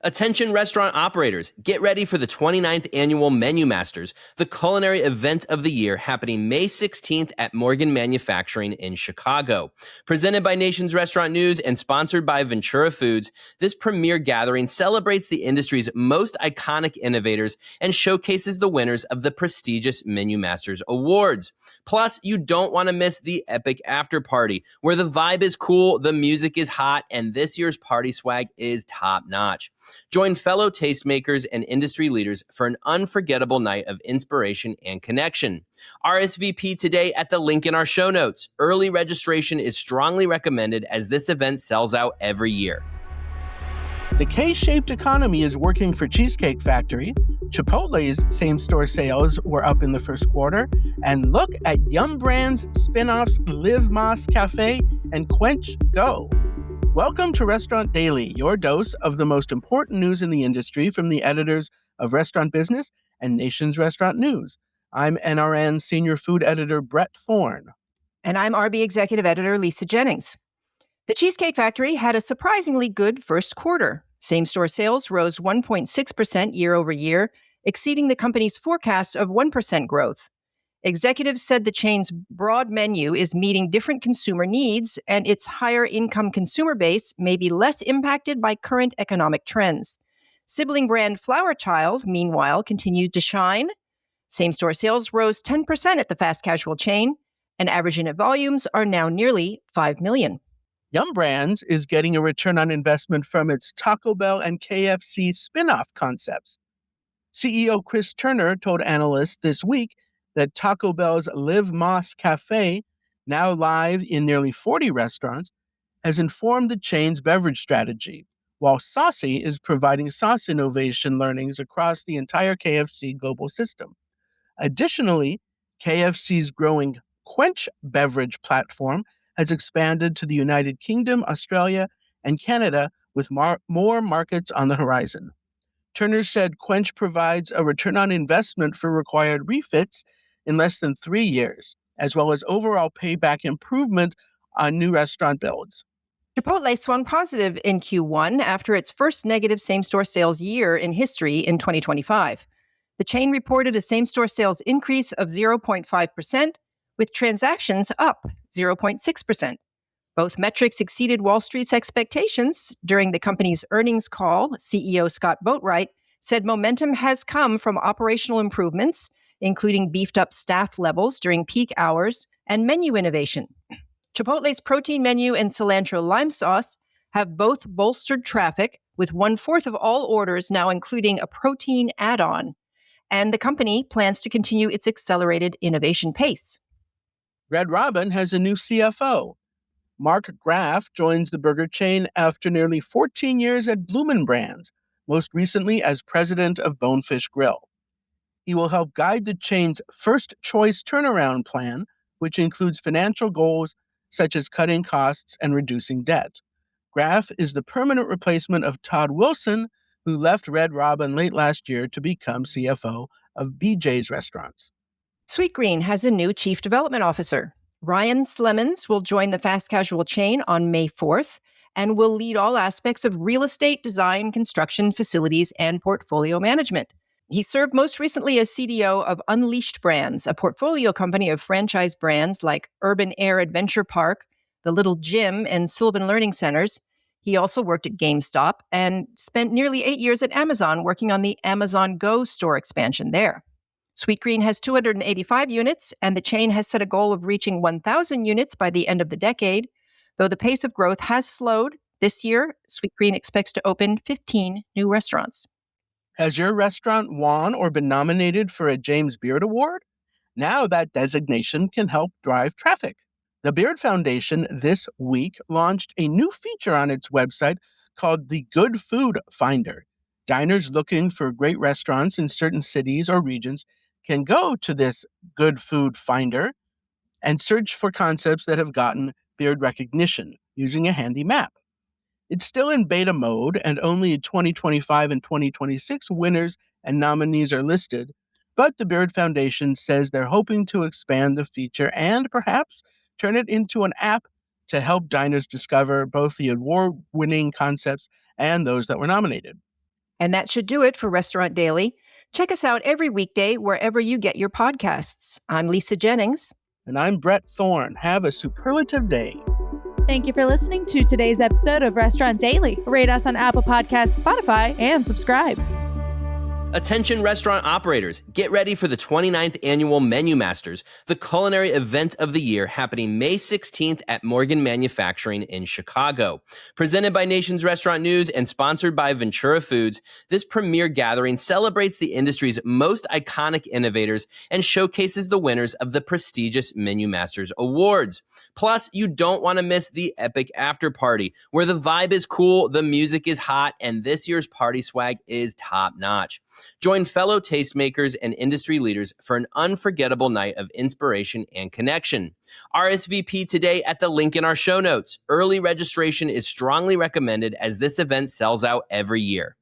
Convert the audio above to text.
Attention restaurant operators, get ready for the 29th Annual Menu Masters, the culinary event of the year happening May 16th at Morgan Manufacturing in Chicago. Presented by Nation's Restaurant News and sponsored by Ventura Foods, this premier gathering celebrates the industry's most iconic innovators and showcases the winners of the prestigious Menu Masters Awards. Plus, you don't want to miss the epic after party, where the vibe is cool, the music is hot, and this year's party swag is top-notch. Join fellow tastemakers and industry leaders for an unforgettable night of inspiration and connection. RSVP today at the link in our show notes. Early registration is strongly recommended as this event sells out every year. The K-shaped economy is working for Cheesecake Factory. Chipotle's same-store sales were up in the first quarter. And look at Yum Brands spinoffs Live Mas Cafe and Kwench Go. Welcome to Restaurant Daily, your dose of the most important news in the industry from the editors of Restaurant Business and Nation's Restaurant News. I'm NRN Senior Food Editor Brett Thorne. And I'm RB Executive Editor Lisa Jennings. The Cheesecake Factory had a surprisingly good first quarter. Same-store sales rose 1.6% year over year, exceeding the company's forecast of 1% growth. Executives said the chain's broad menu is meeting different consumer needs, and its higher-income consumer base may be less impacted by current economic trends. Sibling brand Flower Child, meanwhile, continued to shine. Same-store sales rose 10% at the fast casual chain, and average unit volumes are now nearly 5 million. Yum Brands is getting a return on investment from its Taco Bell and KFC spin-off concepts. CEO Chris Turner told analysts this week that Taco Bell's Live Mas Cafe, now live in nearly 40 restaurants, has informed the chain's beverage strategy, while Saucy is providing sauce innovation learnings across the entire KFC global system. Additionally, KFC's growing Kwench beverage platform has expanded to the United Kingdom, Australia, and Canada, with more markets on the horizon. Turner said Kwench provides a return on investment for required refits in less than 3 years, as well as overall payback improvement on new restaurant builds. Chipotle swung positive in Q1 after its first negative same-store sales year in history in 2025. The chain reported a same-store sales increase of 0.5%, with transactions up 0.6%. Both metrics exceeded Wall Street's expectations. During the company's earnings call, CEO Scott Boatwright said momentum has come from operational improvements, including beefed-up staff levels during peak hours and menu innovation. Chipotle's protein menu and cilantro lime sauce have both bolstered traffic, with 1/4 of all orders now including a protein add-on. And the company plans to continue its accelerated innovation pace. Red Robin has a new CFO. Mark Graff joins the burger chain after nearly 14 years at Bloomin' Brands, most recently as president of Bonefish Grill. He will help guide the chain's first choice turnaround plan, which includes financial goals such as cutting costs and reducing debt. Graff is the permanent replacement of Todd Wilson, who left Red Robin late last year to become CFO of BJ's Restaurants. Sweetgreen has a new chief development officer. Ryan Slemons will join the fast casual chain on May 4th and will lead all aspects of real estate design, construction, facilities, and portfolio management. He served most recently as CDO of Unleashed Brands, a portfolio company of franchise brands like Urban Air Adventure Park, the Little Gym, and Sylvan Learning Centers. He also worked at GameStop and spent nearly 8 years at Amazon working on the Amazon Go store expansion there. Sweetgreen has 285 units, and the chain has set a goal of reaching 1,000 units by the end of the decade. Though the pace of growth has slowed, this year, Sweetgreen expects to open 15 new restaurants. Has your restaurant won or been nominated for a James Beard Award? Now that designation can help drive traffic. The Beard Foundation this week launched a new feature on its website called the Good Food Finder. Diners looking for great restaurants in certain cities or regions can go to this Good Food Finder and search for concepts that have gotten Beard recognition using a handy map. It's still in beta mode, and only 2025 and 2026 winners and nominees are listed, but the Beard Foundation says they're hoping to expand the feature and perhaps turn it into an app to help diners discover both the award-winning concepts and those that were nominated. And that should do it for Restaurant Daily. Check us out every weekday wherever you get your podcasts. I'm Lisa Jennings. And I'm Brett Thorne. Have a superlative day. Thank you for listening to today's episode of Restaurant Daily. Rate us on Apple Podcasts, Spotify, and subscribe. Attention restaurant operators, get ready for the 29th Annual Menu Masters, the culinary event of the year happening May 16th at Morgan Manufacturing in Chicago. Presented by Nation's Restaurant News and sponsored by Ventura Foods, this premier gathering celebrates the industry's most iconic innovators and showcases the winners of the prestigious Menu Masters Awards. Plus, you don't want to miss the epic after party, where the vibe is cool, the music is hot, and this year's party swag is top-notch. Join fellow tastemakers and industry leaders for an unforgettable night of inspiration and connection. RSVP today at the link in our show notes. Early registration is strongly recommended as this event sells out every year.